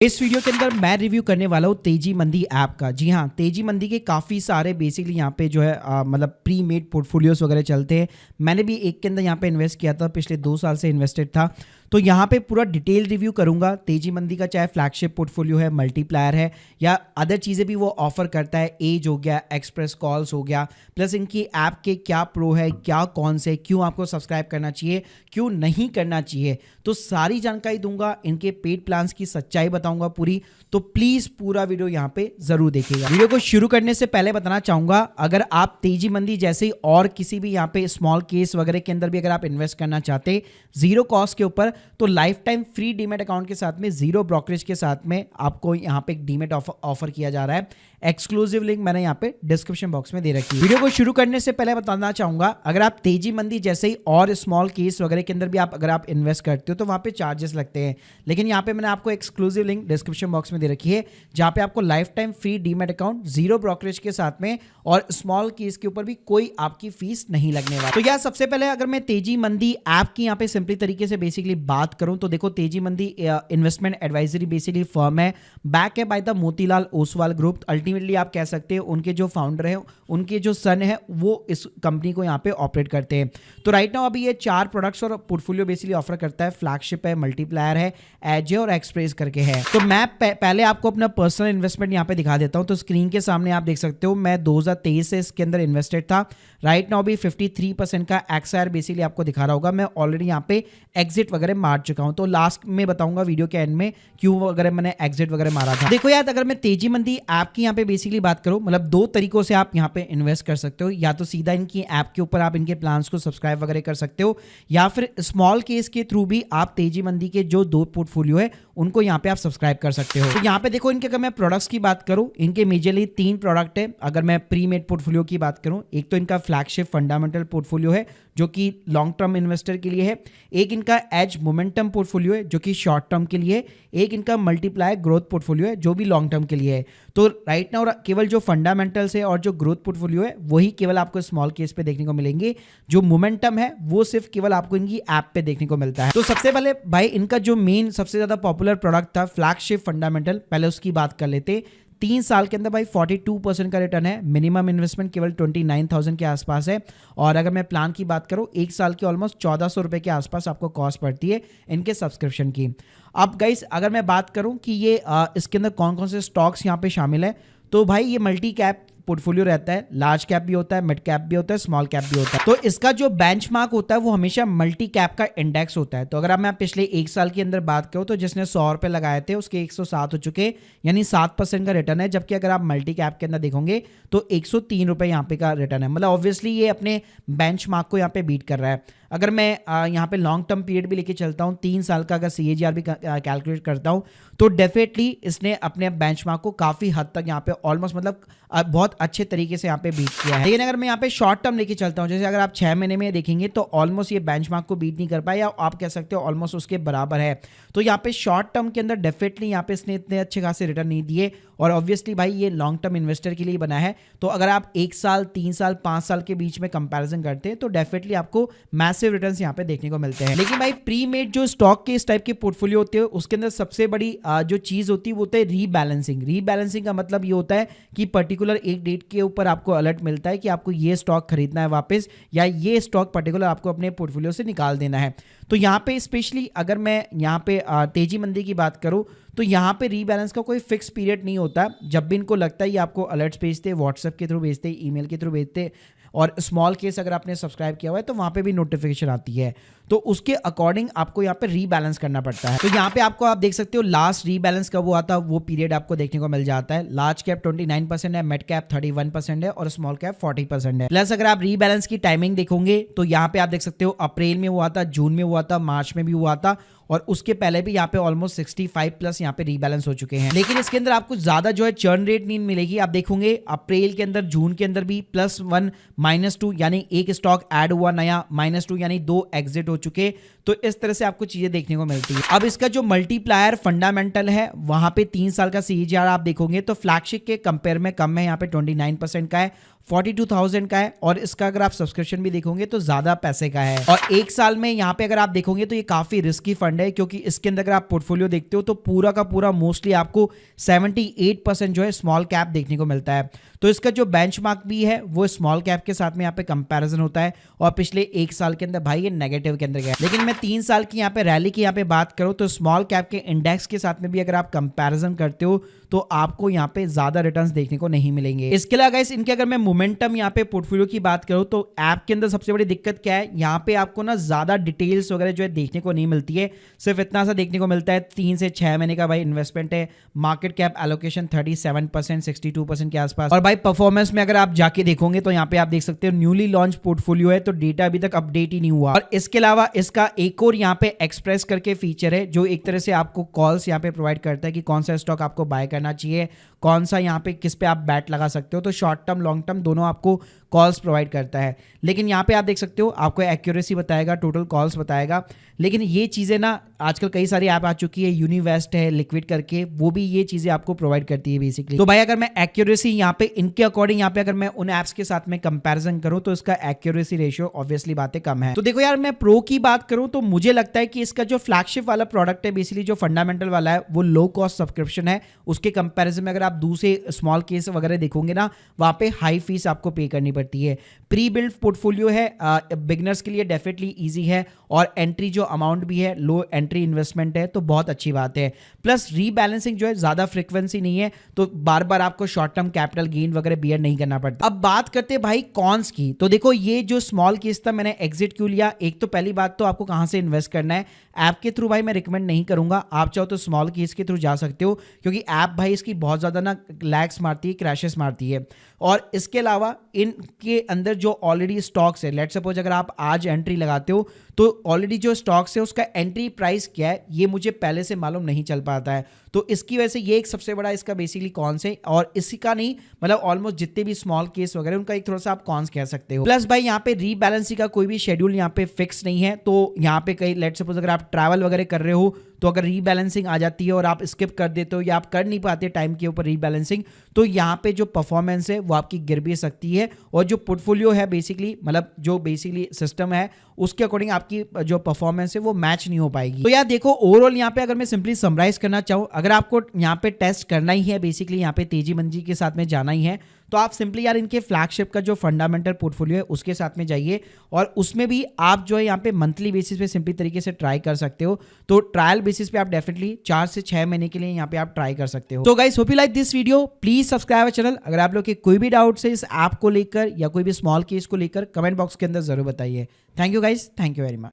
इस वीडियो के अंदर मैं रिव्यू करने वाला हूँ तेजी मंदी ऐप का। जी हाँ, तेजी मंदी के काफ़ी सारे बेसिकली यहाँ पे जो है मतलब प्री मेड पोर्टफोलियोज वगैरह चलते हैं। मैंने भी एक के अंदर यहाँ पे इन्वेस्ट किया था, पिछले 2 साल से इन्वेस्टेड था। तो यहाँ पे पूरा डिटेल रिव्यू करूँगा तेजी मंदी का, चाहे फ्लैगशिप पोर्टफोलियो है, मल्टीप्लायर है या अदर चीज़ें भी वो ऑफर करता है। एज हो गया, एक्सप्रेस कॉल्स हो गया, प्लस इनकी ऐप के क्या प्रो है, क्या कौन से, क्यों आपको सब्सक्राइब करना चाहिए, क्यों नहीं करना चाहिए, तो सारी जानकारी दूंगा। इनके पेड प्लान्स की सच्चाई बताऊंगा पूरी। तो प्लीज पूरा वीडियो यहाँ पे जरूर देखिएगा। वीडियो को शुरू करने से पहले बताना चाहूंगा, अगर आप तेजी मंदी जैसे ही और किसी भी यहाँ पे स्मॉल केस वगैरह के अंदर भी अगर आप इन्वेस्ट करना चाहते जीरो कॉस्ट के ऊपर, तो life time free demat account के साथ में, जीरो ब्रोकरेज के साथ में आपको यहाँ पे एक डीमेट ऑफर किया जा रहा है। एक्सक्लूसिव लिंक मैंने यहाँ पे डिस्क्रिप्शन बॉक्स में दे रखी है। वीडियो को शुरू करने से पहले बताना चाहूंगा, अगर आप तेजी मंदी जैसे ही और स्मॉल केस वगैरह के अंदर भी अगर आप इन्वेस्ट करते हो तो वहां पे चार्जेस लगते हैं, लेकिन यहाँ पे मैंने आपको एक्सक्लूसिव लिंक डिस्क्रिप्शन बॉक्स में दे रखी है, जहां पे आपको life time free demat account, zero brokerage के साथ में, और स्मॉल केस के ऊपर भी कोई आपकी फीस नहीं लगने वाली। तो यार सबसे पहले अगर मैं तेजी मंदी ऐप की यहाँ पे सिंपली तरीके से बेसिकली बात करूं तो देखो, तेजी मंदी इन्वेस्टमेंट एडवाइजरी बेसिकली फर्म है, बैक है by the Motilal Oswal group. Ultimately आप कह सकते हैं उनके जो फाउंडर है, उनके जो सन है, वो इस कंपनी को यहाँ पे ऑपरेट करते हैं। तो राइट नाउ अभी ये 4 प्रोडक्ट्स और पोर्टफोलियो बेसिकली ऑफर करता है। फ्लैगशिप है, मल्टीप्लायर है, एज है और एक्सप्रेस करके है। तो मैं पहले आपको अपना पर्सनल इन्वेस्टमेंट यहाँ पे दिखा देता हूँ। तो स्क्रीन के सामने आप देख सकते हो, मैं 2023 से इसके अंदर इन्वेस्टेड था। राइट नाउ भी 53% का एक्सआर बेसिकली आपको दिखा रहा होगा। मैं ऑलरेडी यहाँ पे एग्जिट वगैरह मार चुका हूँ, तो लास्ट में बताऊंगा वीडियो के एंड में क्यों वगैरह मैंने एग्जिट वगैरह मारा था। देखो यार, अगर मैं तेजी मंदी ऐप की यहाँ पे बेसिकली बात करूँ, मतलब 2 तरीकों से आप यहाँ पे इन्वेस्ट कर सकते हो। या तो सीधा इनकी ऐप के ऊपर आप इनके प्लान्स को सब्सक्राइब वगैरह कर सकते हो, या फिर स्मॉल केस के थ्रू भी आप तेजी मंदी के जो 2 पोर्टफोलियो है उनको यहाँ पे आप सब्सक्राइब कर सकते हो। तो यहाँ पे देखो, इनके अगर मैं प्रोडक्ट्स की बात करूँ, इनके मेजरली 3 प्रोडक्ट है। अगर मैं प्री मेड पोर्टफोलियो की बात करूँ, एक तो इनका फ्लैगशिप फंडामेंटल पोर्टफोलियो है जो कि लॉन्ग टर्म इन्वेस्टर के लिए है, एक इनका एज मोमेंटम पोर्टफोलियो है जो कि शॉर्ट टर्म के लिए, एक इनका मल्टीप्लायर ग्रोथ पोर्टफोलियो है जो भी लॉन्ग टर्म के लिए है। तो राइट नाउ केवल जो फंडामेंटल्स है और जो ग्रोथ पोर्टफोलियो है वही केवल आपको स्मॉल केस पे देखने को मिलेंगे। जो मोमेंटम है वो सिर्फ केवल आपको इनकी ऐप पे देखने को मिलता है। तो सबसे पहले भाई, इनका जो मेन सबसे ज्यादा पॉपुलर प्रोडक्ट था फ्लैगशिप फंडामेंटल, पहले उसकी बात कर लेते। 3 साल के अंदर भाई 42% का रिटर्न है। मिनिमम इन्वेस्टमेंट केवल 29,000 के आसपास है। और अगर मैं प्लान की बात करूं, 1 साल की ऑलमोस्ट 1400 रुपए के आसपास आपको कॉस्ट पड़ती है इनके सब्सक्रिप्शन की। अब गाइस, अगर मैं बात करूं कि ये इसके अंदर कौन कौन से स्टॉक्स यहाँ पे शामिल है, तो भाई ये मल्टी कैप पोर्टफोलियो रहता है। लार्ज कैप भी होता है, मिड कैप भी होता है, स्मॉल कैप भी होता है। तो इसका जो बेंचमार्क होता है वो हमेशा मल्टी कैप का इंडेक्स होता है। तो अगर मैं पिछले 1 साल के अंदर बात करूं तो जिसने 100 रुपए लगाए थे उसके 107 हो चुके, यानी 7% का रिटर्न है। जबकि अगर आप मल्टी कैप के अंदर देखोगे तो 103 रुपए यहाँ पे का रिटर्न है। मतलब ऑब्वियसली ये अपने बेंचमार्क को यहाँ पे बीट कर रहा है। अगर मैं यहाँ पे लॉन्ग टर्म पीरियड भी लेके चलता हूँ, 3 साल का अगर CAGR भी कैलकुलेट करता हूँ, तो डेफिनेटली इसने अपने बेंचमार्क को काफी हद तक यहाँ पे ऑलमोस्ट मतलब बहुत अच्छे तरीके से यहाँ पे बीट किया है। लेकिन अगर मैं यहाँ पे शॉर्ट टर्म लेके चलता हूँ, जैसे अगर आप 6 महीने में देखेंगे तो ऑलमोस्ट ये बेंचमार्क को बीट नहीं कर पाया, या आप कह सकते हो ऑलमोस्ट उसके बराबर है। तो यहाँ पे शॉर्ट टर्म के अंदर डेफिनेटली यहाँ पे इसने इतने अच्छे खासे रिटर्न नहीं दिए। और ऑब्वियसली भाई ये लॉन्ग टर्म इन्वेस्टर के लिए बना है। तो अगर आप 1 साल, 3 साल, 5 साल के बीच में कंपैरिजन करते हैं तो डेफिनेटली आपको मैसिव रिटर्न्स यहाँ पे देखने को मिलते हैं। लेकिन भाई प्री मेड जो स्टॉक के इस टाइप के पोर्टफोलियो होते हैं, उसके अंदर सबसे बड़ी जो चीज होती है वो होता है रीबैलेंसिंग। रीबैलेंसिंग का मतलब ये होता है कि पर्टिकुलर एक डेट के ऊपर आपको अलर्ट मिलता है कि आपको ये स्टॉक खरीदना है वापस, या ये स्टॉक पर्टिकुलर आपको अपने पोर्टफोलियो से निकाल देना है। तो यहाँ पे स्पेशली अगर मैं यहाँ पे तेजी मंदी की बात करूँ तो यहाँ पे रीबैलेंस का कोई फिक्स पीरियड नहीं होता। जब भी इनको लगता है ये आपको अलर्ट्स भेजते, व्हाट्सएप के थ्रू भेजते, ईमेल के थ्रू भेजते, और स्मॉल केस अगर आपने सब्सक्राइब किया हुआ है तो वहां पे भी नोटिफिकेशन आती है। तो उसके अकॉर्डिंग आपको यहाँ पे रीबैलेंस करना पड़ता है। तो यहाँ पे आपको आप देख सकते हो लास्ट रीबैलेंस कब हुआ था, वो पीरियड आपको देखने को मिल जाता है। लार्ज कैप 29% है, मिड कैप 31% है और स्मॉल कैप 40% है। प्लस अगर आप रीबैलेंस की टाइमिंग देखोगे तो यहाँ पे आप देख सकते हो अप्रैल में हुआ था, जून में हुआ था, मार्च में भी हुआ था, और उसके पहले भी यहाँ पे ऑलमोस्ट 65 प्लस यहाँ पे रीबैलेंस हो चुके हैं। लेकिन इसके अंदर आपको ज्यादा जो है चर्न रेट नहीं मिलेगी। आप देखोगे अप्रैल के अंदर, जून के अंदर भी +1 -2, यानी एक स्टॉक ऐड हुआ नया, -2 यानी 2 एग्जिट हो चुके। तो इस तरह से आपको चीजें देखने को मिलती है। अब इसका जो मल्टीप्लायर फंडामेंटल है वहां पे 3 साल का CAGR आप देखोगे तो फ्लैगशिप के कंपेयर में कम है, यहाँ पे 29% का है, 42,000 का है और इसका अगर आप सब्सक्रिप्शन भी देखोगे तो ज्यादा पैसे का है। और एक साल में यहाँ पे अगर आप देखोगे तो ये काफी रिस्की फंड है, क्योंकि इसके अंदर अगर आप पोर्टफोलियो देखते हो तो पूरा का पूरा मोस्टली आपको 78% जो है स्मॉल कैप देखने को मिलता है। तो इसका जो बेंचमार्क भी है वो स्मॉल कैप के साथ में यहाँ पे कंपैरिजन होता है, और पिछले एक साल के अंदर भाई ये नेगेटिव के अंदर गया। लेकिन मैं 3 साल की यहाँ पे रैली की यहाँ पे बात करूँ तो स्मॉल कैप के इंडेक्स के साथ में भी अगर आप कंपैरिजन करते हो तो आपको यहाँ पे ज्यादा रिटर्न्स देखने को नहीं मिलेंगे। इसके अलावा गाइस इनके अगर मैं मोमेंटम यहाँ पे पोर्टफोलियो की बात करूँ तो ऐप के अंदर सबसे बड़ी दिक्कत क्या है, यहाँ पे आपको ना ज्यादा डिटेल्स वगैरह जो है देखने को नहीं मिलती है। सिर्फ इतना सा देखने को मिलता है 3 से 6 महीने का भाई इन्वेस्टमेंट है, मार्केट कैप एलोकेशन 37% 62% के आसपास। और भाई परफॉर्मेंस में अगर आप जाके देखोगे तो यहाँ पे आप देख सकते हो न्यूली लॉन्च पोर्टफोलियो है, तो डेटा अभी तक अपडेट ही नहीं हुआ। और इसके अलावा इसका एक और यहाँ पे एक्सप्रेस करके फीचर है जो एक तरह से आपको कॉल्स यहाँ पे प्रोवाइड करता है कि कौन सा स्टॉक आपको बाय करना चाहिए, कौन सा यहाँ पे किस पे आप बैट लगा सकते हो। तो शॉर्ट टर्म लॉन्ग टर्म दोनों आपको कॉल्स प्रोवाइड करता है। लेकिन यहाँ पे आप देख सकते हो आपको एक्यूरेसी बताएगा, टोटल कॉल्स बताएगा। लेकिन ये चीज़ें ना आजकल कई सारी ऐप आ चुकी है, यूनिवेस्ट है, लिक्विड करके, वो भी ये चीज़ें आपको प्रोवाइड करती है बेसिकली। तो भाई अगर मैं एक्यूरेसी यहाँ पे इनके अकॉर्डिंग यहाँ पे अगर मैं उन ऐप्स के साथ में कंपैरिजन करूँ तो इसका एक्यूरेसी रेशियो ऑब्वियसली बातें कम है। तो देखो यार मैं प्रो की बात करूँ तो मुझे लगता है कि इसका जो फ्लैगशिप वाला प्रोडक्ट है बेसिकली जो फंडामेंटल वाला है वो लो कॉस्ट सब्सक्रिप्शन है। उसके कंपैरिजन में अगर आप दूसरे स्मॉल केस वगैरह देखोगे ना वहाँ पे हाई फीस आपको पे करनी पड़ती है। प्री बिल्ड पोर्टफोलियो है, बिगनर्स के लिए डेफिनेटली इजी है, और एंट्री जो अमाउंट भी है लो एंट्री इन्वेस्टमेंट है, तो बहुत अच्छी बात है। प्लस रीबैलेंसिंग जो है ज़्यादा फ्रीक्वेंसी नहीं है, तो बार बार आपको शॉर्ट टर्म कैपिटल गेन वगैरह बियर नहीं करना पड़ता। अब बात करते हैं भाई कॉन्स की। तो देखो ये जो स्मॉल केस था मैंने एग्जिट क्यों लिया, एक तो पहली बात तो आपको कहाँ से इन्वेस्ट करना है। ऐप के थ्रू भाई मैं रिकमेंड नहीं करूंगा, आप चाहो तो स्मॉल केस के थ्रू जा सकते हो, क्योंकि ऐप भाई इसकी बहुत ज़्यादा ना लैग्स मारती है, क्रैशेस मारती है। और इसके अलावा इनके अंदर जो ऑलरेडी स्टॉक्स है, लेट्स सपोज अगर आप आज एंट्री लगाते हो तो ऑलरेडी जो स्टॉक्स है उसका एंट्री प्राइस क्या है ये मुझे पहले से मालूम नहीं चल पाता है। तो इसकी वजह से ये एक सबसे बड़ा इसका बेसिकली कॉन्स है, और इसी का नहीं मतलब ऑलमोस्ट जितने भी स्मॉल केस वगैरह उनका एक थोड़ा सा आप कॉन्स कह सकते हो। प्लस भाई यहाँ पे रीबैलेंसिंग का कोई भी शेड्यूल यहाँ पे फिक्स नहीं है। तो यहाँ पे कहीं लेट्स सपोज अगर आप ट्रैवल वगैरह कर रहे हो तो अगर रीबैलेंसिंग आ जाती है और आप स्किप कर देते हो या आप कर नहीं पाते टाइम के ऊपर रीबैलेंसिंग, तो यहाँ पे जो परफॉर्मेंस है वो आपकी गिर भी सकती है, और जो पोर्टफोलियो है बेसिकली मतलब जो बेसिकली सिस्टम है उसके अकॉर्डिंग आपकी जो परफॉर्मेंस है वो मैच नहीं हो पाएगी। तो यार देखो ओवरऑल यहाँ पे अगर मैं सिंपली समराइज करना चाहूँ, अगर आपको यहाँ पे टेस्ट करना ही है बेसिकली यहाँ पे तेजी मंदी के साथ में जाना ही है, तो आप सिंपली यार इनके फ्लैगशिप का जो फंडामेंटल पोर्टफोलियो है उसके साथ में जाइए, और उसमें भी आप जो है यहाँ पे मंथली बेसिस पे सिंपली तरीके से ट्राई कर सकते हो। तो ट्रायल बेसिस पे आप डेफिनेटली 4 से 6 महीने के लिए यहाँ पे आप ट्राई कर सकते हो। तो guys hope you like this video, please subscribe our channel. अगर आप लोग के कोई भी डाउट्स है इस ऐप को लेकर या कोई भी स्मॉल केस को लेकर कमेंट बॉक्स के अंदर जरूर बताइए। Thank you guys, thank you very much.